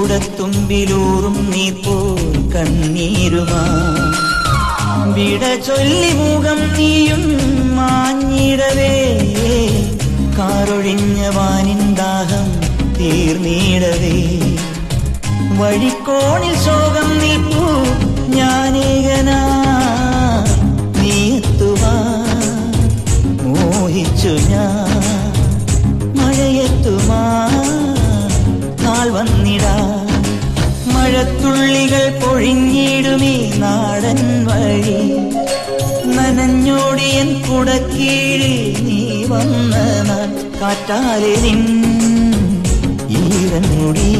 കുടത്തുമ്പിലൂറും നീ പോൽ കണ്ണീരുമാ വിട ചൊല്ലി മുഖം നീയും മാഞ്ഞിടവേ കാറൊഴിഞ്ഞ വാനിൻ ദാഹം തീർന്നിടവേ വഴിക്കോണിൽ ശോകം നിൽപ്പൂ ഞാനേകനാ നീ എത്തുവാ മോഹിച്ചു ഞാൻ മഴയെത്തുമാ നാൾ വന്നിടാ മഴത്തുള്ളികൾ പൊഴിഞ്ഞിടുമീ നാടൻ വഴി നനഞ്ഞോടിയൻ കുടക്കീഴിൽ നീ വന്ന നാൾ കാറ്റാലെ നിൻ ഈരൻ മുടി